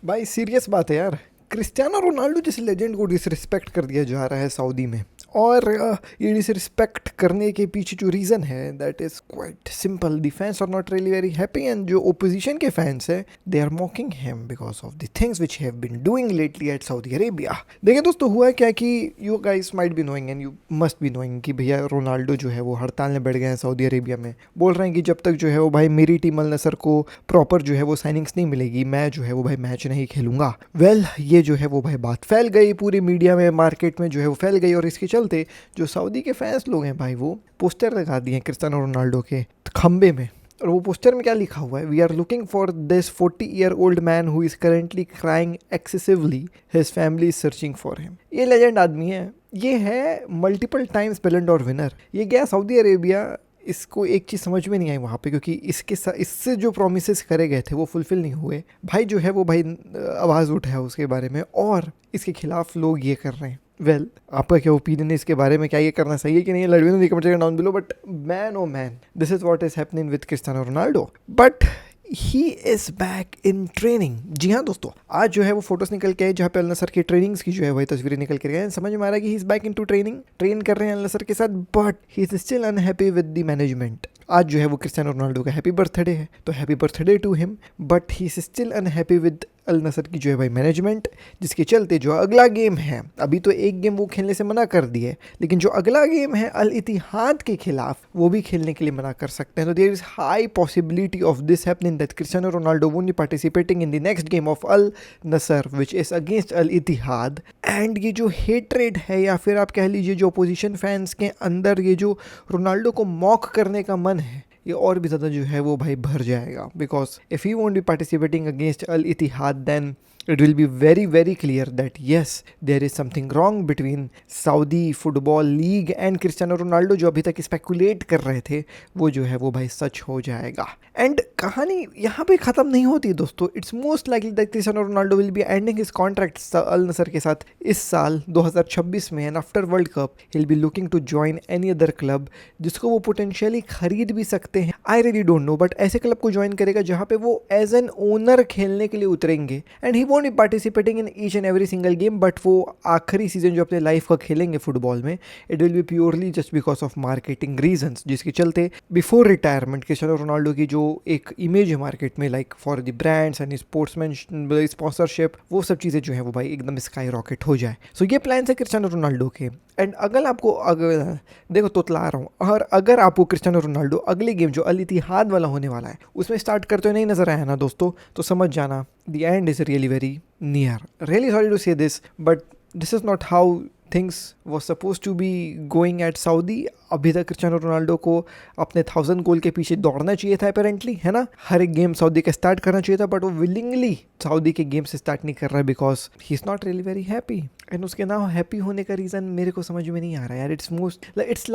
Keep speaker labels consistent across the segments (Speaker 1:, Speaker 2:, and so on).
Speaker 1: भाई सीरियस बात है यार। क्रिस्टियानो रोनाल्डो जैसे लेजेंड को डिसरिस्पेक्ट कर दिया जा रहा है सऊदी में। और ये डिसरिस्पेक्ट करने के पीछे जो रीज़न है that is quite simple. The fans are not really very happy and जो ओपोजिशन के फैंस है they are mocking him because of the things which have been doing lately at Saudi Arabia. देखिए दोस्तों, हुआ क्या कि you guys might be knowing and you must be knowing कि भैया रोनाल्डो जो है वो हड़ताल में बैठ गए हैं सऊदी अरेबिया में। बोल रहे हैं कि जब तक जो है वो भाई मेरी टीम अल नसर को प्रॉपर जो है वो साइनिंग्स नहीं मिलेगी, मैं जो है वो भाई मैच नहीं खेलूंगा। ये जो है वो भाई बात फैल गई पूरी मीडिया में, मार्केट में जो है वो फैल गई। और इसके चलते जो सऊदी के फैंस लोग हैं भाई वो पोस्टर लगा दिए क्रिस्टियानो रोनाल्डो के खंबे में। और वो पोस्टर में क्या लिखा हुआ है, we are looking for this 40-year-old man who is currently crying excessively, his family is searching for him. ये लेजेंड आदमी है, ये है मल्टीपल टाइम्स बैलन डॉर विनर। ये गया सऊदी अरेबिया, इसको एक चीज़ समझ में नहीं आई वहाँ पे, क्योंकि इससे जो प्रोमिस करे गए थे वो फुलफिल नहीं हुए। भाई जो है वो भाई आवाज़ उठाया उसके बारे में और इसके खिलाफ लोग ये कर रहे हैं। आपका क्या ओपिनियन है इसके बारे में? क्या ये करना सही है कि नहीं? लड़वे ने comment section down below. But man oh man, this is what is happening with Cristiano Ronaldo. But he is back in training. जी हाँ दोस्तों, आज जो है वो फोटोज निकल के आए जहाँ पे अल नसर की ट्रेनिंग्स की जो है वही तस्वीरें निकल के गए। समझ में आ रहा है कि he is back into training, train कर रहे हैं अल नसर के साथ। But he is still unhappy with the management. आज जो है वो क्रिस्टियानो रोनाल्डो का हैप्पी बर्थडे है, तो happy birthday to him. But he is still unhappy with Al Nassr की जो है भाई मैनेजमेंट, जिसके चलते जो अगला गेम है, अभी तो एक गेम वो खेलने से मना कर दिए, लेकिन जो अगला गेम है अल इतिहाद के खिलाफ वो भी खेलने के लिए मना कर सकते हैं। तो there is high possibility of this happening that Cristiano Ronaldo won't be participating in the next game of Al Nassr which is against Al Ittihad. And ये जो हेट्रेड है, या फिर आप कह लीजिए जो अपोजिशन फैंस के अंदर ये जो रोनाल्डो को मॉक करने का मन है, ये और भी ज़्यादा जो है वो भाई भर जाएगा। Because if he won't be participating against Al Ittihad then it will be very very clear that yes, there is something wrong between Saudi Football League and Cristiano Ronaldo। जो अभी तक स्पेकुलेट कर रहे थे वो जो है वो भाई सच हो जाएगा। एंड कहानी यहाँ पे ख़त्म नहीं होती दोस्तों। It's most likely that Cristiano Ronaldo will be ending his contract Al Nassr के साथ इस साल 2026 में। And after world cup he will be looking to join any other club जिसको वो पोटेंशियली खरीद भी सकते हैं। I really don't know, but ऐसे क्लब को ज्वाइन करेगा जहाँ पे वो एज एन ओनर खेलने के लिए उतरेंगे। And he won't be participating in each and every single game, but वो आखिरी सीजन जो अपने लाइफ का खेलेंगे फुटबॉल में, it will be purely just because of marketing reasons, जिसके चलते बिफोर रिटायरमेंट क्रिस्टियानो रोनाल्डो की जो एक इमेज है मार्केट में, like for the brands and sportsman sponsorship, वो सब चीज़ें जो है वो भाई एकदम स्काई रॉकेट हो जाए। सो ये प्लान है क्रिस्टियानो रोनाल्डो के। एंड अगर देखो तोतला रहा हूँ, और अगर आपको क्रिस्टियानो रोनाल्डो अगले गेम जो अल इतिहाद वाला होने वाला है उसमें स्टार्ट करते हुए नहीं नजर आया ना दोस्तों, तो समझ जाना the end is really very near. Really sorry to say this, but this is not how things was suppose to be going at Saudi. अभी तक क्रिस्टियानो रोनाल्डो को अपने 1000 गोल के पीछे दौड़ना चाहिए था अपेरेंटली, है ना। हर एक गेम सऊदी का स्टार्ट करना चाहिए था, बट वो विलिंगली सऊदी के गेम से स्टार्ट नहीं कर रहा है because he is not really very happy. And उसके ना हैप्पी होने का रीज़न मेरे को समझ में नहीं आ रहा है यार। इट्स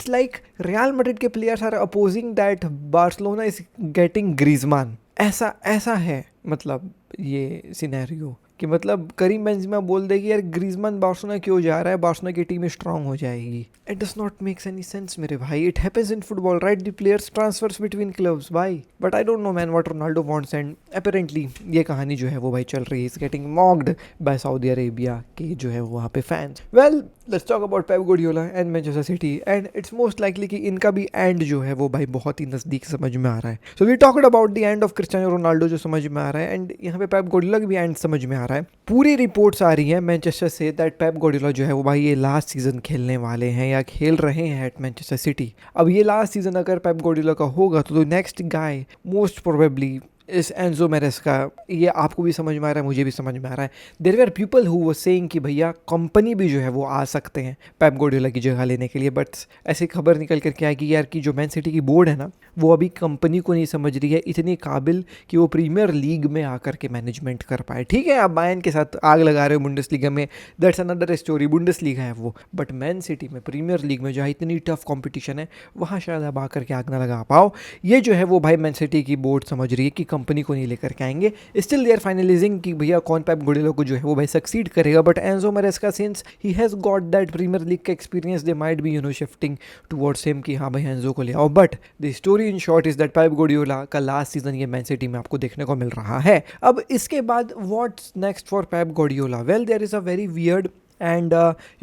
Speaker 1: लाइक रियल मैड्रिड के players are opposing that Barcelona is getting Griezmann. ऐसा है मतलब ये सिनेरियो कि मतलब करीम बेंजेमा बोल दे कि यार ग्रीजमान बार्सिलोना क्यों जा रहा है, बार्सिलोना की टीम स्ट्रांग हो जाएगी। It does not makes any sense मेरे भाई। It happens in football, right? The players transfers between clubs भाई। But I don't know man what Ronaldo wants. And apparently ये कहानी जो है वो भाई चल रही है, is getting mocked by Saudi Arabia के जो है वहाँ पे fans. Well, let's talk about Pep Guardiola and Manchester City. And it's most likely कि इनका भी एंड जो है वो भाई बहुत ही नज़दीक समझ में आ रहा है। So we talked about the end of Cristiano Ronaldo जो समझ में आ रहा है, एंड यहाँ पे पेप गार्डियोला का भी एंड समझ में आ रहा है। पूरी रिपोर्ट्स आ रही हैं Manchester say that Pep Guardiola जो है वो भाई ये लास्ट सीजन खेलने वाले हैं या खेल रहे हैं एट मैनचेस्टर सिटी। अब ये लास्ट सीजन अगर पेप गार्डियोला का होगा तो नेक्स्ट गाय मोस्ट प्रोबेबली इस एंजो मैरेस्का। ये आपको भी समझ में आ रहा है, मुझे भी समझ में आ रहा है। There were people who were saying कि भैया कंपनी भी जो है वो आ सकते हैं पेप गार्डियोला की जगह लेने के लिए। बट ऐसी खबर निकल करके आएगी यार कि जो मैन सिटी की बोर्ड है ना, वो अभी कंपनी को नहीं समझ रही है इतनी काबिल कि वो प्रीमियर लीग में आकर के मैनेजमेंट कर पाए। ठीक है, आप बायर्न के साथ आग लगा रहे हो बुंडेसलीगा में, दैट्स अनदर स्टोरी, बुंडेसलीगा है वो। बट मैन सिटी में प्रीमियर लीग में जहाँ इतनी टफ कॉम्पिटिशन है, वहाँ शायद आप आकर के आग ना लगा पाओ। ये जो है वो भाई मैन सिटी की बोर्ड समझ रही है कि कंपनी को नहीं लेकर के आएंगे. स्टिल दे आर फाइनलाइजिंग कि भैया कौन पेप गार्डियोला को जो है वो भाई सक्सीड करेगा. But Enzo Maresca since he has got that Premier League का experience, they might be shifting towards him कि हाँ भाई एंजो को ले आओ. But the story in short is that Pep Guardiola का लास्ट सीजन ये मैन सिटी में आपको देखने को मिल रहा है. अब इसके बाद what's next for Pep Guardiola? Well there is a very weird and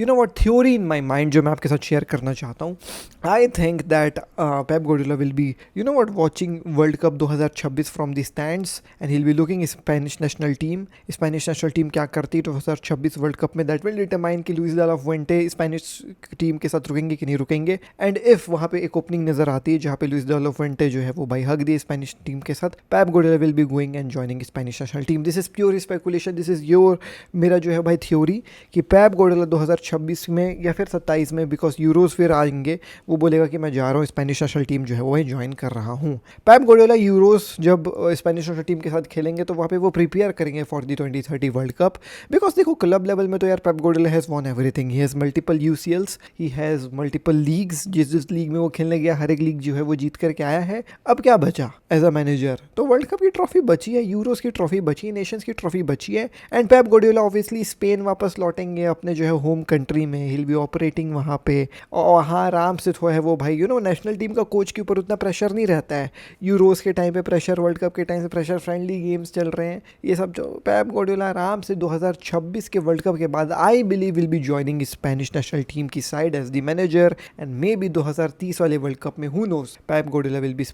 Speaker 1: you know what theory in my mind जो मैं आपके साथ शेयर करना चाहता हूँ. I think that Pep Guardiola will be you know what watching world cup 2026 from the stands and he will be looking Spanish national team. Spanish national team क्या करती है 2026 वर्ल्ड कप में, दैट विल डिटरमाइन कि Louis de la Fuente Spanish team के साथ रुकेंगे कि नहीं रुकेंगे. एंड इफ वहाँ पे एक ओपनिंग नजर आती है जहाँ पे लुइस द ला फुएंटे जो है वो भाई हक दिए स्पेनिश टीम के साथ, पेप Guardiola will be going and joining Spanish national team. This is pure speculation, this is your मेरा जो है भाई थ्योरी कि पेप गार्डियोला 2026 में या फिर 27 में, बिकॉज यूरोज फिर आएंगे, वो बोलेगा कि मैं जा रहा हूँ स्पेनिश नेशनल टीम जो है वो ज्वाइन कर रहा हूँ. पेप गार्डियोला यूरोज जब स्पेनिश नेशनल टीम के साथ खेलेंगे तो वहाँ पे वो प्रिपेयर करेंगे for the 2030 world cup. Because देखो क्लब लेवल में तो यार Pep Guardiola has won everything. He has multiple UCLs, he has multiple leagues. जिस लीग में वो खेलने गया हर एक लीग जो है वो जीत करके आया है. अब क्या बचा एज अ मैनेजर? तो वर्ल्ड कप की ट्रॉफी बची है, यूरोज की ट्रॉफी बची है, नेशंस की ट्रॉफी बची है. And Pep Guardiola obviously Spain वापस लौटेंगे अपने जो है होम कंट्री में. ही विल बी ऑपरेटिंग वहाँ पे और वहाँ आराम से थोड़ा है वो भाई यू नो नेशनल टीम का कोच के ऊपर उतना प्रेशर नहीं रहता है. यूरोस के टाइम पे प्रेशर, वर्ल्ड कप के टाइम से प्रेशर, फ्रेंडली गेम्स चल रहे हैं ये सब. जो पेप गार्डियोला आराम से 2026 के वर्ल्ड कप के बाद I believe will be joining Spanish national team की side as the manager. And maybe 2030 वाले वर्ल्ड कप में who knows Pep Guardiola will be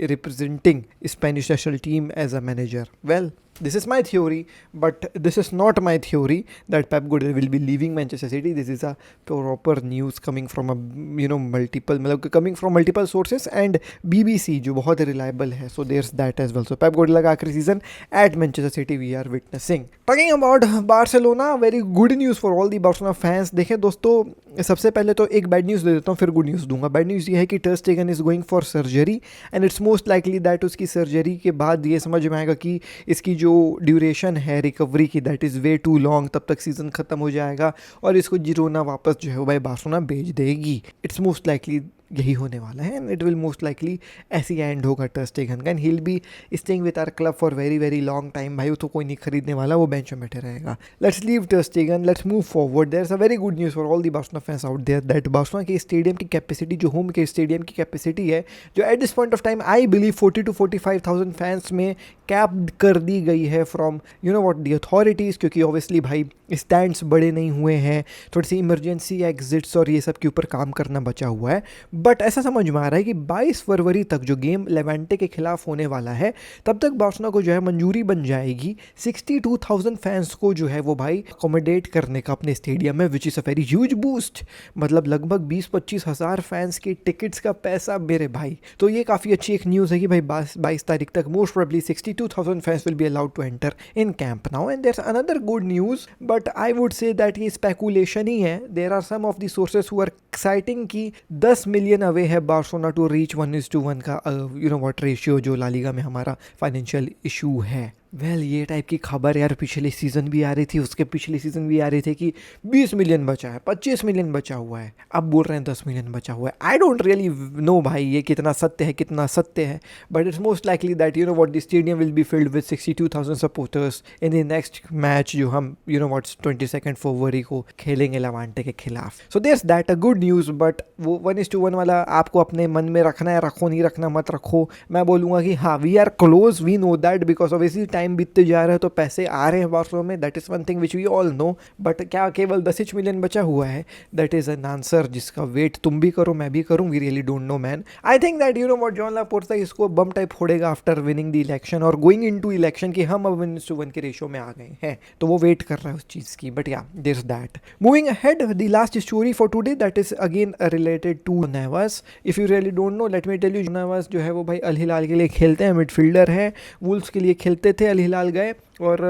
Speaker 1: representing Spanish national team as a manager. Well, this is my theory, but this is not my theory that Pep Guardiola will be leaving Manchester City. This is a proper news coming from a मतलब coming from multiple sources and BBC जो बहुत reliable है. So there's that as well. So Pep Guardiola का आखिरी season at Manchester City we are witnessing. Talking about Barcelona, very good news for all the Barcelona fans. देखें दोस्तों, सबसे पहले तो एक बैड न्यूज़ दे देता हूँ फिर गुड न्यूज़ दूंगा. बैड न्यूज़ ये है कि टर स्टेगन is going for surgery and it's most likely that उसकी सर्जरी के बाद ये समझ में आएगा कि इसकी जो ड्यूरेशन है रिकवरी की that is way too long. तब तक सीज़न ख़त्म हो जाएगा और इसको जिरोना वापस जो है भाई बार्सिलोना भेज देगी. इट्स मोस्ट लाइकली यही होने वाला है and it will most likely ऐसी एंड होगा टर स्टेगन का. And he will be staying with our club for very very long time. भाई वो तो कोई नहीं खरीदने वाला, वो बेंच में बैठे रहेगा. Let's leave ter Stegen, let's move forward. There is a very good news for all the Barcelona fans out there that Barcelona के स्टेडियम की कैपेसिटी, जो होम के स्टेडियम की कैपेसिटी है, जो at this point of time I believe 40 to 45,000 fans में cap कर दी गई है from you know what the authorities. क्योंकि ऑब्वियसली भाई स्टैंड्स बड़े नहीं हुए हैं, थोड़ी सी इमरजेंसी एग्जिट्स और ये सब के ऊपर काम करना बचा हुआ है. बट ऐसा समझ में आ रहा है कि 22 फरवरी तक जो गेम लेवेंटे के खिलाफ होने वाला है तब तक बार्सिलोना को जो है मंजूरी बन जाएगी 62,000 फैंस को जो है वो भाई अकोमोडेट करने का अपने स्टेडियम में, which is a very huge boost. मतलब लगभग 20-25 हज़ार फैंस के टिकट्स का पैसा मेरे भाई. तो ये काफ़ी अच्छी एक न्यूज़ है कि भाई 22 तारीख तक most probably 62,000 fans will be allowed to enter in camp now. And there is another good news, but I would say that ये स्पेकुलेशन ही है. There are some of the sources who are exciting कि 10 million away है Barcelona to reach 1:1 का you know what ratio जो La Liga में हमारा financial issue है. वेल ये टाइप की खबर यार पिछले सीज़न भी आ रही थी, उसके पिछले सीज़न भी आ रही थी कि 20 मिलियन बचा है, 25 मिलियन बचा हुआ है. अब बोल रहे हैं 10 मिलियन बचा हुआ है. आई डोंट रियली नो भाई ये कितना सत्य है, but it's most likely that you know what the stadium will be filled with 62,000 supporters in the next match जो हम यू नो व्हाट्स 22 फरवरी को खेलेंगे लेवांटे के खिलाफ. So there's that a good news. But वो 1:1 वाला आपको अपने मन में रखना है, रखो नहीं रखना मत रखो. मैं बोलूँगा कि हाँ we are close, we know that, because obviously time बीतते जा रहा है तो पैसे आ रहे हैं बार्सिलोना में. That is one thing which we all know. But क्या केवल 10 मिलियन बचा हुआ है? दैट इज एन आंसर जिसका वेट तुम भी करो मैं भी करूँ. We really don't know man. I think that you know what Joan Laporta इसको बम टाइप फोड़ेगा आफ्टर विनिंग द इलेक्शन और गोइंग इनटू इलेक्शन कि हम अब 1:1 के रेशियो में आ गए हैं. तो वो वेट कर रहा है उस चीज़ की. But yeah there is that. Moving ahead, the last story for today that is again related to Neves. If you really don't know let me tell you, Neves जो है वो भाई अल हिलाल के लिए खेलते हैं, मिडफील्डर है. वुल्फ्स के लिए खेलते थे, अल हिलाल गए और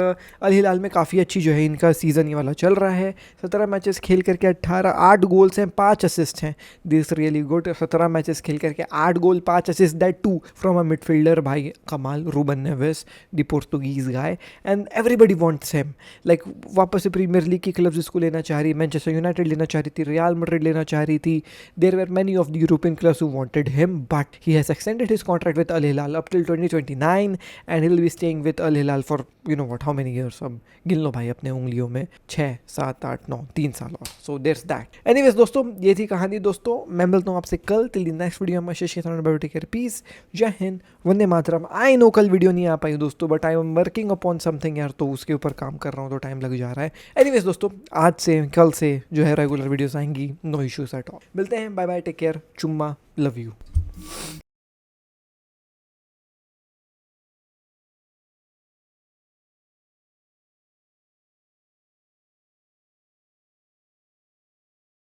Speaker 1: अल हिलाल में काफ़ी अच्छी जो है इनका सीज़न ये वाला चल रहा है। 17 मैचेस खेल करके 8 गोल्स हैं, 5 असिस्ट हैं। This really good. 17 मैचेस खेल करके 8 goal 5 assist, that too from a midfielder, भाई कमाल, Ruben Neves the Portuguese guy, and everybody wants him. Like वापस से प्रीमियर लीग की क्लब्स इसको लेना चाह रही, मैनचेस्टर यूनाइटेड लेना चाह रही थी, रियल मैड्रिड लेना चाह रही थी। There were many of the European clubs who wanted him, but he has extended his contract with Al Hilal up till 2029 and he will be staying with Al Hilal for you know what, how many years, अब गिन लो भाई अपने उंगलियों में, 6 7 8 9 3 साल और। So there's that. Anyways दोस्तों, ये थी कहानी दोस्तों। मैं मिलता हूँ आपसे कल। Till the next video, take care, peace, जय हिंद, वंदे मातरम। आई नो कल वीडियो नहीं आ पाई दोस्तों, but I am working upon something यार, तो उसके ऊपर काम कर रहा हूँ तो टाइम लग जा रहा है। एनीवेज दोस्तों, आज से कल से जो है रेगुलर वीडियोस आएंगी, नो इश्यूज एट ऑल। मिलते हैं, बाय बाय, टेक केयर, चुम्मा, लव यू।